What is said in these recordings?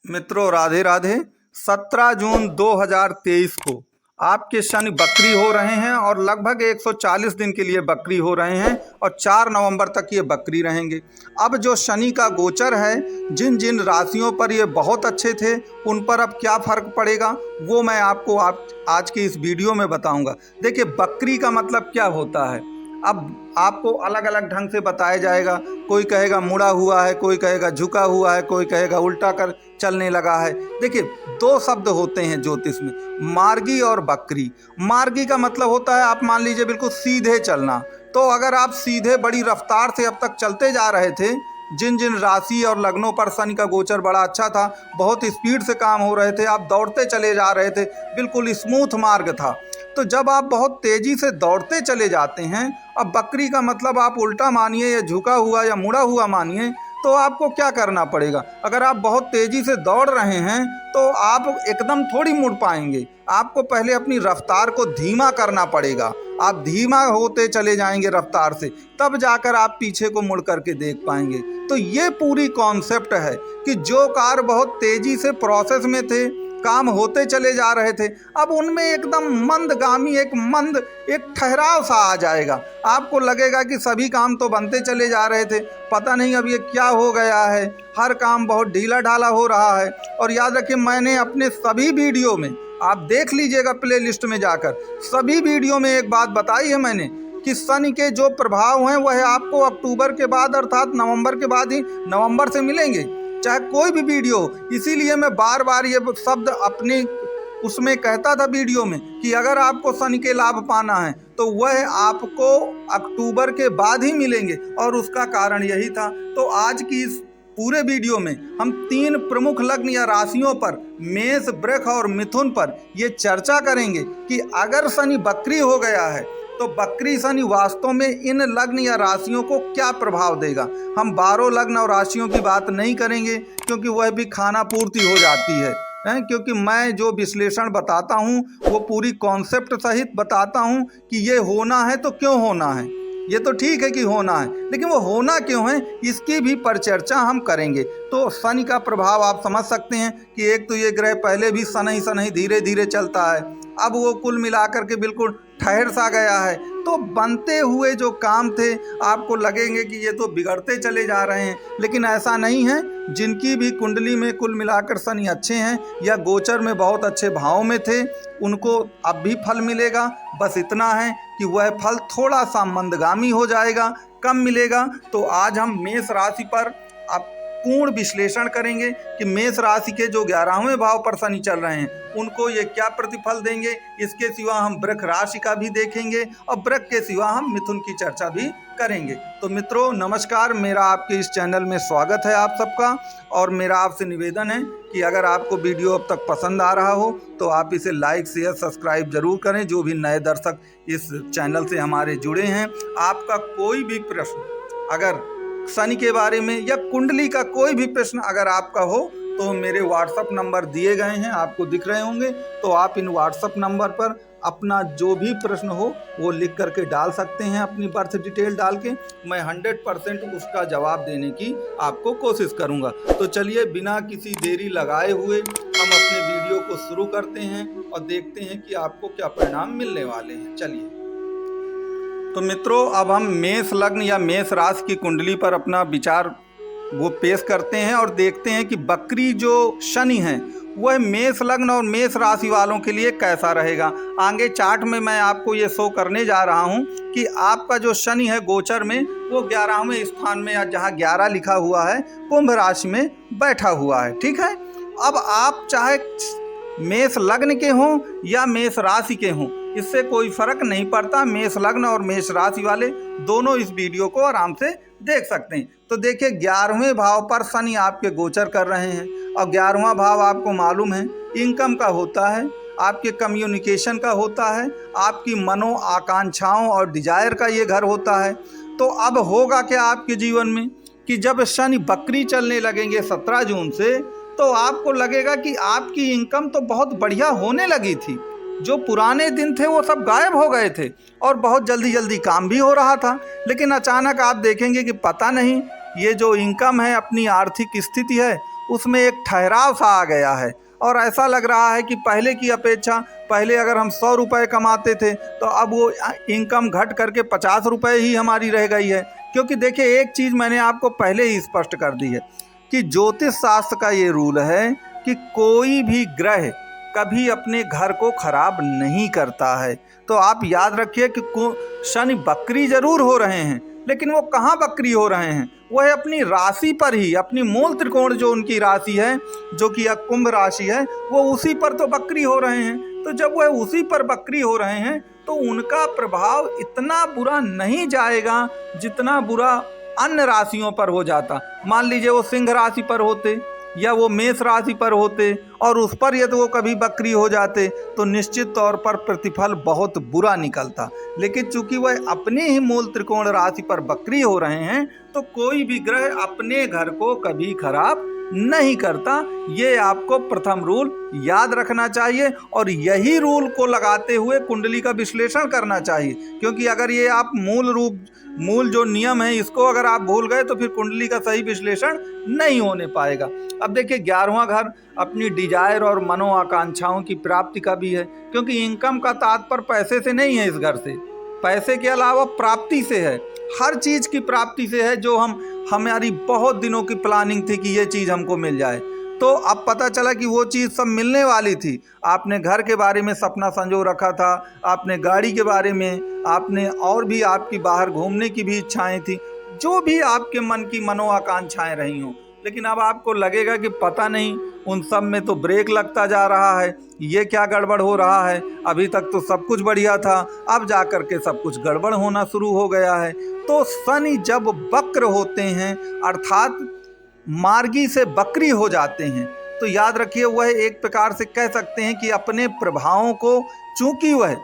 मित्रों राधे राधे। 17 जून 2023 को आपके शनि बकरी हो रहे हैं और लगभग 140 दिन के लिए बकरी हो रहे हैं और 4 नवंबर तक ये बकरी रहेंगे। अब जो शनि का गोचर है, जिन जिन राशियों पर ये बहुत अच्छे थे उन पर अब क्या फ़र्क पड़ेगा वो मैं आपको आज की इस वीडियो में बताऊंगा। देखिए, बकरी का मतलब क्या होता है अब आपको अलग अलग ढंग से बताया जाएगा। कोई कहेगा मुड़ा हुआ है, कोई कहेगा झुका हुआ है, कोई कहेगा उल्टा कर चलने लगा है। देखिए, 2 शब्द होते हैं ज्योतिष में, मार्गी और बकरी। मार्गी का मतलब होता है, आप मान लीजिए बिल्कुल सीधे चलना। तो अगर आप सीधे बड़ी रफ्तार से अब तक चलते जा रहे थे, जिन जिन राशि और लग्नों पर शनि का गोचर बड़ा अच्छा था, बहुत स्पीड से काम हो रहे थे, आप दौड़ते चले जा रहे थे, बिल्कुल स्मूथ मार्ग था। तो जब आप बहुत तेज़ी से दौड़ते चले जाते हैं, अब बकरी का मतलब आप उल्टा मानिए या झुका हुआ या मुड़ा हुआ मानिए, तो आपको क्या करना पड़ेगा। अगर आप बहुत तेज़ी से दौड़ रहे हैं तो आप एकदम थोड़ी मुड़ पाएंगे। आपको पहले अपनी रफ्तार को धीमा करना पड़ेगा। आप धीमा होते चले जाएंगे रफ्तार से, तब जाकर आप पीछे को मुड़ करके देख पाएंगे। तो ये पूरी कॉन्सेप्ट है कि जो कार बहुत तेज़ी से प्रोसेस में थे, काम होते चले जा रहे थे, अब उनमें एकदम मंदगामी एक ठहराव सा आ जाएगा। आपको लगेगा कि सभी काम तो बनते चले जा रहे थे, पता नहीं अब ये क्या हो गया है, हर काम बहुत ढीला ढाला हो रहा है। और याद रखिए, मैंने अपने सभी वीडियो में, आप देख लीजिएगा प्लेलिस्ट में जाकर, सभी वीडियो में एक बात बताई है मैंने कि शनि के जो प्रभाव हैं वह आपको अक्टूबर के बाद अर्थात नवंबर के बाद ही, नवंबर से मिलेंगे, चाहे कोई भी वीडियो। इसीलिए मैं बार बार ये शब्द अपने उसमें कहता था वीडियो में कि अगर आपको शनि के लाभ पाना है तो वह आपको अक्टूबर के बाद ही मिलेंगे, और उसका कारण यही था। तो आज की इस पूरे वीडियो में हम 3 प्रमुख लग्न या राशियों पर, मेष, वृष और मिथुन पर ये चर्चा करेंगे कि अगर शनि बकरी हो गया है तो बकरी शनि वास्तव में इन लग्न या राशियों को क्या प्रभाव देगा। हम 12 लग्न और राशियों की बात नहीं करेंगे क्योंकि वह भी खाना पूर्ति हो जाती है, क्योंकि मैं जो विश्लेषण बताता हूँ वो पूरी कॉन्सेप्ट सहित बताता हूँ कि ये होना है तो क्यों होना है। ये तो ठीक है कि होना है, लेकिन वो होना क्यों है इसकी भी परिचर्चा हम करेंगे। तो शनि का प्रभाव आप समझ सकते हैं कि एक तो ये ग्रह पहले भी शनि धीरे धीरे चलता है, अब वो कुल मिलाकर के बिल्कुल ठहर सा गया है। तो बनते हुए जो काम थे आपको लगेंगे कि ये तो बिगड़ते चले जा रहे हैं, लेकिन ऐसा नहीं है। जिनकी भी कुंडली में कुल मिलाकर शनि अच्छे हैं या गोचर में बहुत अच्छे भाव में थे, उनको अब भी फल मिलेगा। बस इतना है कि वह फल थोड़ा सा मंदगामी हो जाएगा, कम मिलेगा। तो आज हम मेष राशि पर पूर्ण विश्लेषण करेंगे कि मेष राशि के जो 11वें भाव पर शनि चल रहे हैं उनको ये क्या प्रतिफल देंगे। इसके सिवा हम वृष राशि का भी देखेंगे और वृष के सिवा हम मिथुन की चर्चा भी करेंगे। तो मित्रों नमस्कार, मेरा आपके इस चैनल में स्वागत है आप सबका। और मेरा आपसे निवेदन है कि अगर आपको वीडियो अब तक पसंद आ रहा हो तो आप इसे लाइक, शेयर, सब्सक्राइब जरूर करें। जो भी नए दर्शक इस चैनल से हमारे जुड़े हैं, आपका कोई भी प्रश्न अगर शनि के बारे में या कुंडली का कोई भी प्रश्न अगर आपका हो तो मेरे व्हाट्सएप नंबर दिए गए हैं, आपको दिख रहे होंगे। तो आप इन व्हाट्सएप नंबर पर अपना जो भी प्रश्न हो वो लिख करके डाल सकते हैं, अपनी बर्थ डिटेल डाल के। मैं 100% उसका जवाब देने की आपको कोशिश करूंगा। तो चलिए बिना किसी देरी लगाए हुए हम अपने वीडियो को शुरू करते हैं और देखते हैं कि आपको क्या परिणाम मिलने वाले हैं। चलिए, तो मित्रों अब हम मेष लग्न या मेष राशि की कुंडली पर अपना विचार वो पेश करते हैं और देखते हैं कि बकरी जो शनि है वह मेष लग्न और मेष राशि वालों के लिए कैसा रहेगा। आगे चार्ट में मैं आपको ये शो करने जा रहा हूँ कि आपका जो शनि है गोचर में वो 11वें स्थान में, या जहाँ 11 लिखा हुआ है, कुंभ राशि में बैठा हुआ है। ठीक है, अब आप चाहे मेष लग्न के हों या मेष राशि के हों, इससे कोई फर्क नहीं पड़ता। मेष लग्न और मेष राशि वाले दोनों इस वीडियो को आराम से देख सकते हैं। तो देखिए, 11वें भाव पर शनि आपके गोचर कर रहे हैं और 11वां भाव आपको मालूम है इनकम का होता है, आपके कम्युनिकेशन का होता है, आपकी मनो आकांक्षाओं और डिजायर का ये घर होता है। तो अब होगा क्या आपके जीवन में कि जब शनि बकरी चलने लगेंगे 17 जून से, तो आपको लगेगा कि आपकी इनकम तो बहुत बढ़िया होने लगी थी। जो पुराने दिन थे वो सब गायब हो गए थे और बहुत जल्दी जल्दी काम भी हो रहा था, लेकिन अचानक आप देखेंगे कि पता नहीं ये जो इनकम है, अपनी आर्थिक स्थिति है, उसमें एक ठहराव सा आ गया है और ऐसा लग रहा है कि पहले की अपेक्षा, पहले अगर हम 100 रुपये कमाते थे तो अब वो इनकम घट करके 50 रुपये ही हमारी रह गई है। क्योंकि देखिए, एक चीज़ मैंने आपको पहले ही स्पष्ट कर दी है कि ज्योतिष शास्त्र का ये रूल है कि कोई भी ग्रह कभी अपने घर को खराब नहीं करता है। तो आप याद रखिए कि शनि वक्री जरूर हो रहे हैं, लेकिन वो कहाँ वक्री हो रहे हैं, वह अपनी राशि पर ही, अपनी मूल त्रिकोण जो उनकी राशि है, जो कि कुंभ राशि है, वो उसी पर तो वक्री हो रहे हैं। तो जब वह उसी पर वक्री हो रहे हैं तो उनका प्रभाव इतना बुरा नहीं जाएगा जितना बुरा अन्य राशियों पर हो जाता। मान लीजिए वो सिंह राशि पर होते या वो मेष राशि पर होते और उस पर यदि वो कभी वक्री हो जाते तो निश्चित तौर पर प्रतिफल बहुत बुरा निकलता। लेकिन चूंकि वह अपने ही मूल त्रिकोण राशि पर वक्री हो रहे हैं तो कोई भी ग्रह अपने घर को कभी खराब नहीं करता। ये आपको प्रथम रूल याद रखना चाहिए और यही रूल को लगाते हुए कुंडली का विश्लेषण करना चाहिए। क्योंकि अगर ये आप मूल जो नियम है इसको अगर आप भूल गए तो फिर कुंडली का सही विश्लेषण नहीं होने पाएगा। अब देखिए, 11वां घर अपनी डिजायर और मनोआकांक्षाओं की प्राप्ति का भी है, क्योंकि इनकम का तात्पर्य पैसे से नहीं है, इस घर से पैसे के अलावा प्राप्ति से है, हर चीज़ की प्राप्ति से है, जो हमारी बहुत दिनों की प्लानिंग थी कि ये चीज़ हमको मिल जाए। तो अब पता चला कि वो चीज़ सब मिलने वाली थी। आपने घर के बारे में सपना संजो रखा था, आपने गाड़ी के बारे में, आपने और भी आपकी बाहर घूमने की भी इच्छाएं थी, जो भी आपके मन की मनोआकांक्षाएं रही हों। लेकिन अब आपको लगेगा कि पता नहीं उन सब में तो ब्रेक लगता जा रहा है, ये क्या गड़बड़ हो रहा है, अभी तक तो सब कुछ बढ़िया था, अब जा कर के सब कुछ गड़बड़ होना शुरू हो गया है। तो शनि जब वक्र होते हैं अर्थात मार्गी से वक्री हो जाते हैं तो याद रखिए, वह एक प्रकार से कह सकते हैं कि अपने प्रभावों को, चूंकि वह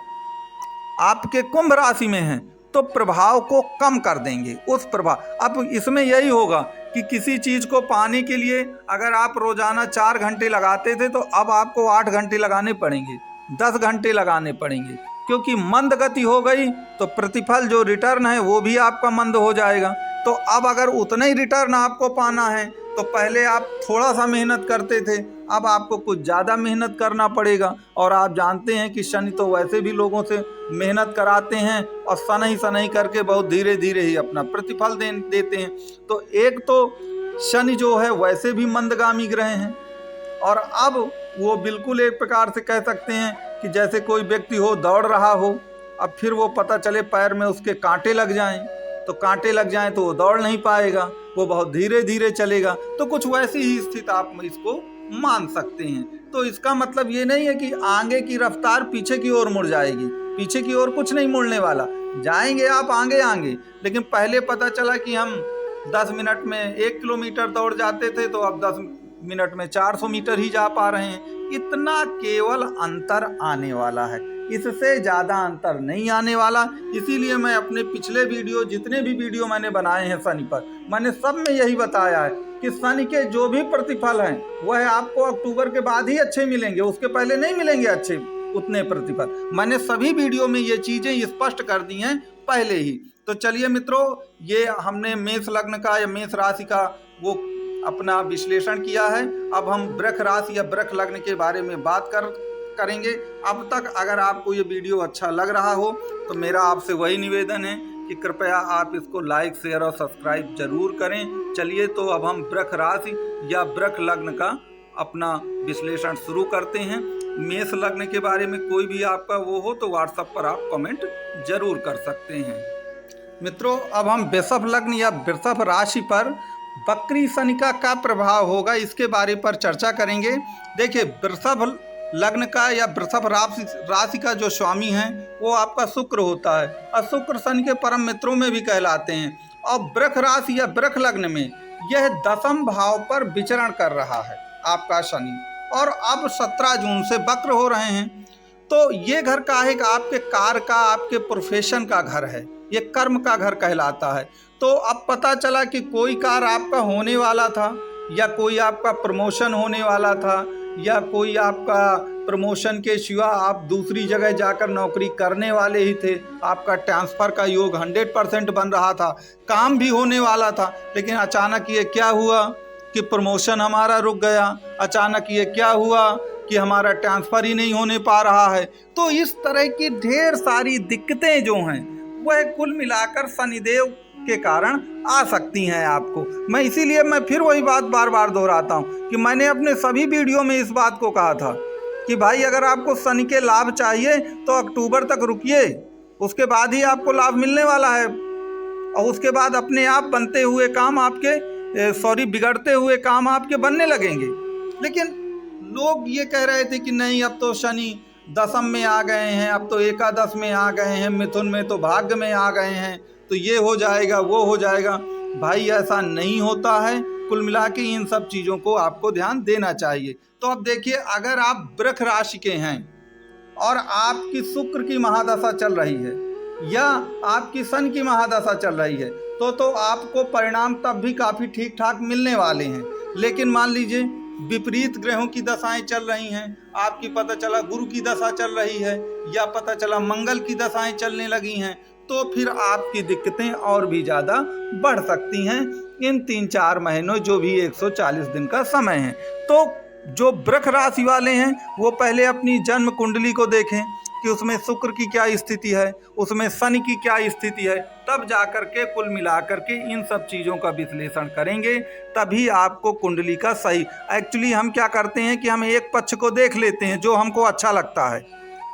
आपके कुंभ राशि में हैं तो प्रभाव को कम कर देंगे। उस प्रभाव, अब इसमें यही होगा कि किसी चीज़ को पाने के लिए अगर आप रोजाना 4 घंटे लगाते थे तो अब आपको 8 घंटे लगाने पड़ेंगे, 10 घंटे लगाने पड़ेंगे, क्योंकि मंद गति हो गई तो प्रतिफल जो रिटर्न है वो भी आपका मंद हो जाएगा। तो अब अगर उतना ही रिटर्न आपको पाना है तो पहले आप थोड़ा सा मेहनत करते थे, अब आपको कुछ ज़्यादा मेहनत करना पड़ेगा। और आप जानते हैं कि शनि तो वैसे भी लोगों से मेहनत कराते हैं और सनही करके बहुत धीरे धीरे ही अपना प्रतिफल देते हैं। तो एक तो शनि जो है वैसे भी मंदगामी ग्रह हैं और अब वो बिल्कुल एक प्रकार से कह सकते हैं कि जैसे कोई व्यक्ति हो दौड़ रहा हो, अब फिर वो पता चले पैर में उसके कांटे लग जाएं, तो कांटे लग जाएं तो वो दौड़ नहीं पाएगा, वो बहुत धीरे धीरे चलेगा। तो कुछ वैसी ही स्थिति आप इसको मान सकते हैं। तो इसका मतलब ये नहीं है कि आगे की रफ्तार पीछे की ओर मुड़ जाएगी, पीछे की ओर कुछ नहीं मुड़ने वाला, जाएंगे आप आगे। लेकिन पहले पता चला कि हम 10 मिनट में 1 किलोमीटर दौड़ जाते थे तो अब 10 मिनट में 400 मीटर ही जा पा रहे हैं। इतना केवल अंतर आने वाला है, इससे ज़्यादा अंतर नहीं आने वाला। इसीलिए मैं अपने पिछले वीडियो, जितने भी वीडियो मैंने बनाए हैं शनि पर, मैंने सब में यही बताया है कि शनि के जो भी प्रतिफल हैं वह आपको अक्टूबर के बाद ही अच्छे मिलेंगे, उसके पहले नहीं मिलेंगे अच्छे उतने प्रतिफल। मैंने सभी वीडियो में ये चीज़ें स्पष्ट कर दी हैं पहले ही। तो चलिए मित्रों, ये हमने मेष लग्न का या मेष राशि का वो अपना विश्लेषण किया है। अब हम वृष राशि या वृष लग्न के बारे में बात करेंगे। अब तक अगर आपको ये वीडियो अच्छा लग रहा हो तो मेरा आपसे वही निवेदन है कि कृपया आप इसको लाइक, शेयर और सब्सक्राइब जरूर करें। चलिए तो अब हम वृष राशि या वृष लग्न का अपना विश्लेषण शुरू करते हैं। मेष लग्न के बारे में कोई भी आपका वो हो तो व्हाट्सएप पर आप कमेंट जरूर कर सकते हैं। मित्रों, अब हम वृषभ लग्न या वृषभ राशि पर वक्री शनि का क्या प्रभाव होगा इसके बारे पर चर्चा करेंगे। देखिए, वृषभ लग्न का या वृषभ राशि का जो स्वामी है वो आपका शुक्र होता है और शुक्र शनि के परम मित्रों में भी कहलाते हैं। और वृष राशि या वृष लग्न में यह 10वें भाव पर विचरण कर रहा है आपका शनि, और अब 17 जून से वक्र हो रहे हैं। तो ये घर का है आपके कार्य का, आपके प्रोफेशन का घर है, ये कर्म का घर कहलाता है। तो अब पता चला कि कोई कार्य आपका होने वाला था या कोई आपका प्रमोशन होने वाला था या कोई आपका प्रमोशन के सिवा आप दूसरी जगह जाकर नौकरी करने वाले ही थे, आपका ट्रांसफ़र का योग 100% बन रहा था, काम भी होने वाला था। लेकिन अचानक ये क्या हुआ कि प्रमोशन हमारा रुक गया, अचानक ये क्या हुआ कि हमारा ट्रांसफ़र ही नहीं होने पा रहा है। तो इस तरह की ढेर सारी दिक्कतें जो हैं वह कुल मिलाकर शनिदेव के कारण आ सकती हैं आपको। मैं इसीलिए मैं फिर वही बात बार बार दोहराता हूँ कि मैंने अपने सभी वीडियो में इस बात को कहा था कि भाई अगर आपको शनि के लाभ चाहिए तो अक्टूबर तक रुकिए, उसके बाद ही आपको लाभ मिलने वाला है। और उसके बाद अपने आप बनते हुए काम आपके बिगड़ते हुए काम आपके बनने लगेंगे। लेकिन लोग ये कह रहे थे कि नहीं, अब तो शनि दशम में आ गए हैं, अब तो एकादश में आ गए हैं, मिथुन में तो भाग्य में आ गए हैं, तो ये हो जाएगा वो हो जाएगा। भाई ऐसा नहीं होता है। कुल मिला के इन सब चीज़ों को आपको ध्यान देना चाहिए। तो अब देखिए, अगर आप वृष राशि के हैं और आपकी शुक्र की महादशा चल रही है या आपकी शनि की महादशा चल रही है तो आपको परिणाम तब भी काफ़ी ठीक ठाक मिलने वाले हैं। लेकिन मान लीजिए विपरीत ग्रहों की दशाएं चल रही हैं, आपकी पता चला गुरु की दशा चल रही है या पता चला मंगल की दशाएं चलने लगी हैं, तो फिर आपकी दिक्कतें और भी ज़्यादा बढ़ सकती हैं इन 3-4 महीनों जो भी 140 दिन का समय है। तो जो वृष राशि वाले हैं वो पहले अपनी जन्म कुंडली को देखें कि उसमें शुक्र की क्या स्थिति है, उसमें शनि की क्या स्थिति है, तब जाकर के कुल मिलाकर के इन सब चीज़ों का विश्लेषण करेंगे, तभी आपको कुंडली का सही। एक्चुअली हम क्या करते हैं कि हम एक पक्ष को देख लेते हैं जो हमको अच्छा लगता है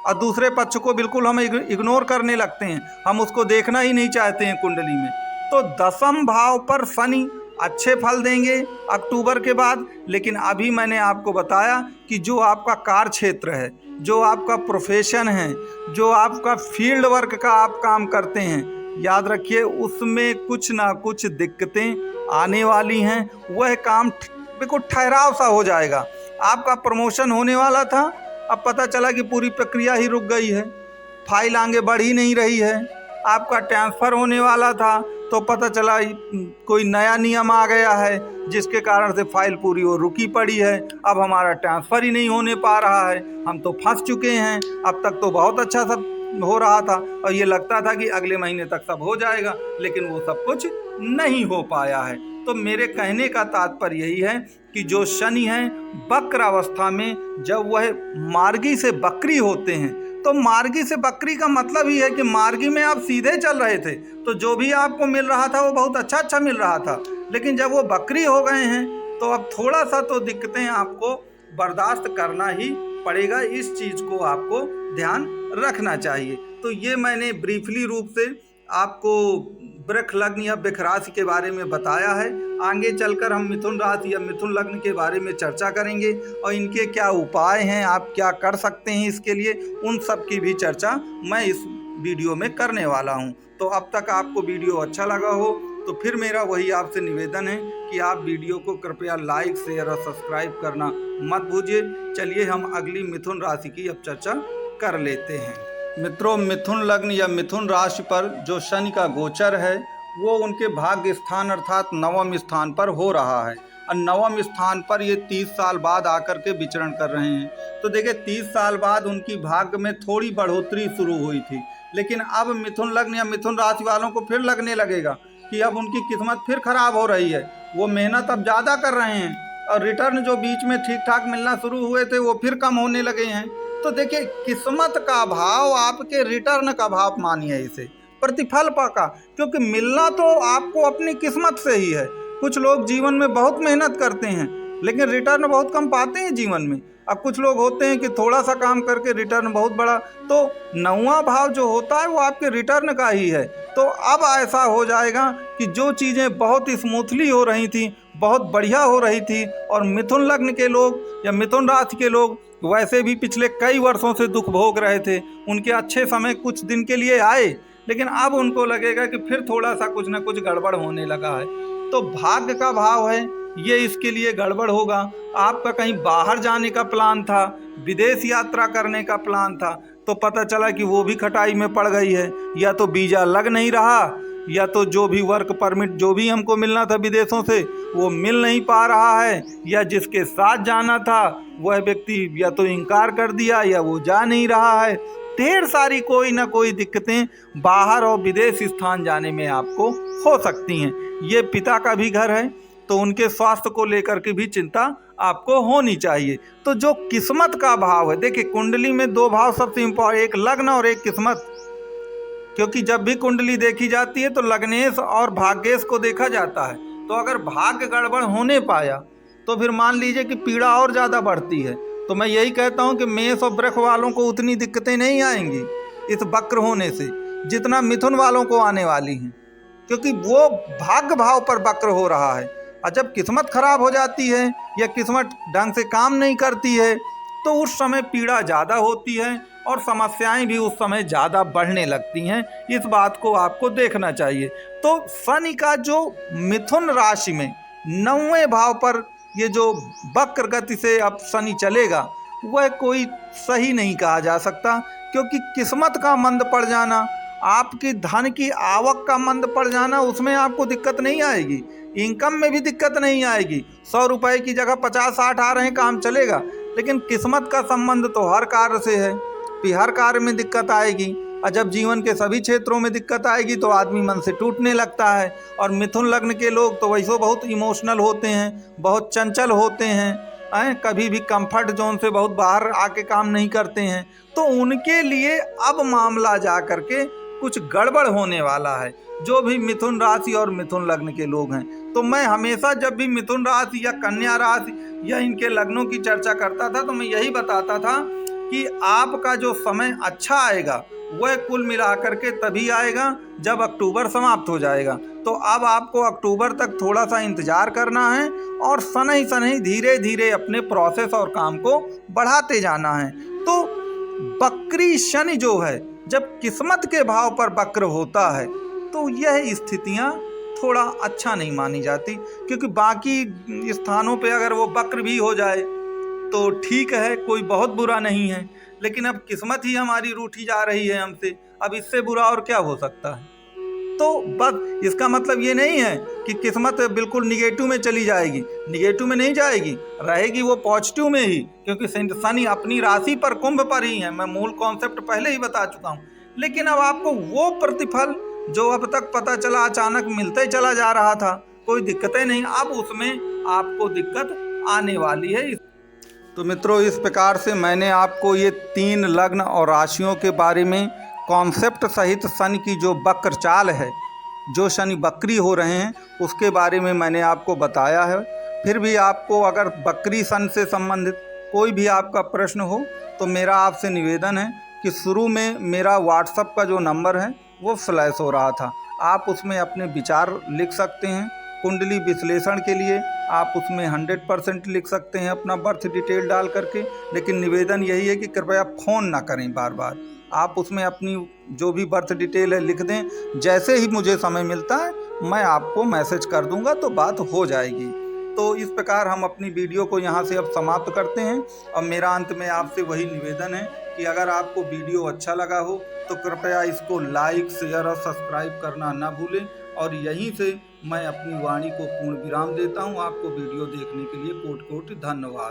और दूसरे पक्ष को बिल्कुल हम इग्नोर करने लगते हैं, हम उसको देखना ही नहीं चाहते हैं कुंडली में। तो दशम भाव पर शनि अच्छे फल देंगे अक्टूबर के बाद। लेकिन अभी मैंने आपको बताया कि जो आपका कार्य क्षेत्र है, जो आपका प्रोफेशन है, जो आपका फील्ड वर्क का आप काम करते हैं, याद रखिए उसमें कुछ ना कुछ दिक्कतें आने वाली हैं। वह काम बिल्कुल ठहराव सा हो जाएगा। आपका प्रमोशन होने वाला था, अब पता चला कि पूरी प्रक्रिया ही रुक गई है, फाइल आगे बढ़ ही नहीं रही है। आपका ट्रांसफ़र होने वाला था तो पता चला कोई नया नियम आ गया है जिसके कारण से फाइल पूरी वो रुकी पड़ी है, अब हमारा ट्रांसफ़र ही नहीं होने पा रहा है, हम तो फंस चुके हैं। अब तक तो बहुत अच्छा सब हो रहा था और ये लगता था कि अगले महीने तक सब हो जाएगा, लेकिन वो सब कुछ नहीं हो पाया है। तो मेरे कहने का तात्पर्य यही है कि जो शनि हैं वक्र अवस्था में जब वह मार्गी से बकरी होते हैं, तो मार्गी से बकरी का मतलब ही है कि मार्गी में आप सीधे चल रहे थे तो जो भी आपको मिल रहा था वो बहुत अच्छा मिल रहा था। लेकिन जब वो बकरी हो गए हैं तो अब थोड़ा सा तो दिक्कतें आपको बर्दाश्त करना ही पड़ेगा। इस चीज़ को आपको ध्यान रखना चाहिए। तो ये मैंने ब्रीफली रूप से आपको वृष लग्न या वृष राशि के बारे में बताया है। आगे चलकर हम मिथुन राशि या मिथुन लग्न के बारे में चर्चा करेंगे और इनके क्या उपाय हैं, आप क्या कर सकते हैं इसके लिए, उन सब की भी चर्चा मैं इस वीडियो में करने वाला हूं। तो अब तक आपको वीडियो अच्छा लगा हो तो फिर मेरा वही आपसे निवेदन है कि आप वीडियो को कृपया लाइक, शेयर और सब्सक्राइब करना मत भूलिए। चलिए हम अगली मिथुन राशि की अब चर्चा कर लेते हैं। मित्रों, मिथुन लग्न या मिथुन राशि पर जो शनि का गोचर है वो उनके भाग्य स्थान अर्थात नवम स्थान पर हो रहा है और नवम स्थान पर ये 30 साल बाद आकर के विचरण कर रहे हैं। तो देखिए 30 साल बाद उनकी भाग्य में थोड़ी बढ़ोतरी शुरू हुई थी, लेकिन अब मिथुन लग्न या मिथुन राशि वालों को फिर लगने लगेगा कि अब उनकी किस्मत फिर खराब हो रही है। वो मेहनत अब ज़्यादा कर रहे हैं और रिटर्न जो बीच में ठीक ठाक मिलना शुरू हुए थे वो फिर कम होने लगे हैं। तो देखिए किस्मत का भाव आपके रिटर्न का भाव मानिए इसे, प्रतिफल का, क्योंकि मिलना तो आपको अपनी किस्मत से ही है। कुछ लोग जीवन में बहुत मेहनत करते हैं लेकिन रिटर्न बहुत कम पाते हैं जीवन में। अब कुछ लोग होते हैं कि थोड़ा सा काम करके रिटर्न बहुत बड़ा, तो 9वां भाव जो होता है वो आपके रिटर्न का ही है। तो अब ऐसा हो जाएगा कि जो चीज़ें बहुत स्मूथली हो रही थी, बहुत बढ़िया हो रही थी, और मिथुन लग्न के लोग या मिथुन राशि के लोग वैसे भी पिछले कई वर्षों से दुख भोग रहे थे, उनके अच्छे समय कुछ दिन के लिए आए, लेकिन अब उनको लगेगा कि फिर थोड़ा सा कुछ ना कुछ गड़बड़ होने लगा है। तो भाग्य का भाव है ये, इसके लिए गड़बड़ होगा। आपका कहीं बाहर जाने का प्लान था, विदेश यात्रा करने का प्लान था, तो पता चला कि वो भी खटाई में पड़ गई है, या तो वीज़ा लग नहीं रहा, या तो जो भी वर्क परमिट जो भी हमको मिलना था विदेशों से वो मिल नहीं पा रहा है, या जिसके साथ जाना था वह व्यक्ति या तो इनकार कर दिया या वो जा नहीं रहा है। ढेर सारी कोई ना कोई दिक्कतें बाहर और विदेश स्थान जाने में आपको हो सकती हैं। ये पिता का भी घर है, तो उनके स्वास्थ्य को लेकर के भी चिंता आपको होनी चाहिए। तो जो किस्मत का भाव है, देखिए कुंडली में दो भाव सबसे इम्पोर्टेंट, एक लग्न और एक किस्मत, क्योंकि जब भी कुंडली देखी जाती है तो लग्नेश और भाग्येश को देखा जाता है। तो अगर भाग्य गड़बड़ होने पाया तो फिर मान लीजिए कि पीड़ा और ज़्यादा बढ़ती है। तो मैं यही कहता हूँ कि मेष और वृष वालों को उतनी दिक्कतें नहीं आएंगी इस वक्र होने से जितना मिथुन वालों को आने वाली हैं, क्योंकि वो भाग्य भाव पर वक्र हो रहा है। और जब किस्मत खराब हो जाती है या किस्मत ढंग से काम नहीं करती है तो उस समय पीड़ा ज़्यादा होती है और समस्याएं भी उस समय ज़्यादा बढ़ने लगती हैं। इस बात को आपको देखना चाहिए। तो शनि का जो मिथुन राशि में 9वें भाव पर ये जो वक्र गति से अब शनि चलेगा वह कोई सही नहीं कहा जा सकता, क्योंकि किस्मत का मंद पड़ जाना, आपकी धन की आवक का मंद पड़ जाना, उसमें आपको दिक्कत नहीं आएगी, इनकम में भी दिक्कत नहीं आएगी। 100 रुपए की जगह 50-60 आ रहे हैं, काम चलेगा। लेकिन किस्मत का संबंध तो हर कार्य से है, फिर हर कार्य में दिक्कत आएगी। और जब जीवन के सभी क्षेत्रों में दिक्कत आएगी तो आदमी मन से टूटने लगता है। और मिथुन लग्न के लोग तो वैसे बहुत इमोशनल होते हैं, बहुत चंचल होते हैं, कभी भी कंफर्ट जोन से बहुत बाहर आके काम नहीं करते हैं। तो उनके लिए अब मामला जा करके कुछ गड़बड़ होने वाला है, जो भी मिथुन राशि और मिथुन लग्न के लोग हैं। तो मैं हमेशा जब भी मिथुन राशि या कन्या राशि या इनके लग्नों की चर्चा करता था तो मैं यही बताता था कि आपका जो समय अच्छा आएगा वह कुल मिलाकर के तभी आएगा जब अक्टूबर समाप्त हो जाएगा। तो अब आपको अक्टूबर तक थोड़ा सा इंतजार करना है और शनै शनै धीरे धीरे अपने प्रोसेस और काम को बढ़ाते जाना है। तो वक्री शनि जो है, जब किस्मत के भाव पर वक्र होता है तो यह स्थितियां थोड़ा अच्छा नहीं मानी जाती, क्योंकि बाकी स्थानों पे अगर वो वक्र भी हो जाए तो ठीक है, कोई बहुत बुरा नहीं है। लेकिन अब किस्मत ही हमारी रूठी जा रही है हमसे, अब इससे बुरा और क्या हो सकता है। तो बस इसका मतलब ये नहीं है कि किस्मत बिल्कुल निगेटिव में चली जाएगी, निगेटिव में नहीं जाएगी, रहेगी वो पॉजिटिव में ही, क्योंकि शनि अपनी राशि पर कुंभ पर ही है। मैं मूल कॉन्सेप्ट पहले ही बता चुका हूँ। लेकिन अब आपको वो प्रतिफल जो अब तक पता चला अचानक मिलता ही चला जा रहा था, कोई दिक्कतें नहीं, अब उसमें आपको दिक्कत आने वाली है। तो मित्रों, इस प्रकार से मैंने आपको ये 3 लग्न और राशियों के बारे में कॉन्सेप्ट सहित शनि की जो वक्र चाल है, जो शनि वक्री हो रहे हैं, उसके बारे में मैंने आपको बताया है। फिर भी आपको अगर वक्री शनि से संबंधित कोई भी आपका प्रश्न हो तो मेरा आपसे निवेदन है कि शुरू में मेरा व्हाट्सएप का जो नंबर है वो फ्लैश हो रहा था, आप उसमें अपने विचार लिख सकते हैं। कुंडली विश्लेषण के लिए आप उसमें 100% लिख सकते हैं अपना बर्थ डिटेल डाल करके। लेकिन निवेदन यही है कि कृपया फ़ोन ना करें बार बार, आप उसमें अपनी जो भी बर्थ डिटेल है लिख दें। जैसे ही मुझे समय मिलता है मैं आपको मैसेज कर दूंगा तो बात हो जाएगी। तो इस प्रकार हम अपनी वीडियो को यहाँ से अब समाप्त करते हैं। और मेरा अंत में आपसे वही निवेदन है कि अगर आपको वीडियो अच्छा लगा हो तो कृपया इसको लाइक, शेयर और सब्सक्राइब करना ना भूलें। और यहीं से मैं अपनी वाणी को पूर्ण विराम देता हूँ। आपको वीडियो देखने के लिए कोटि कोटि धन्यवाद।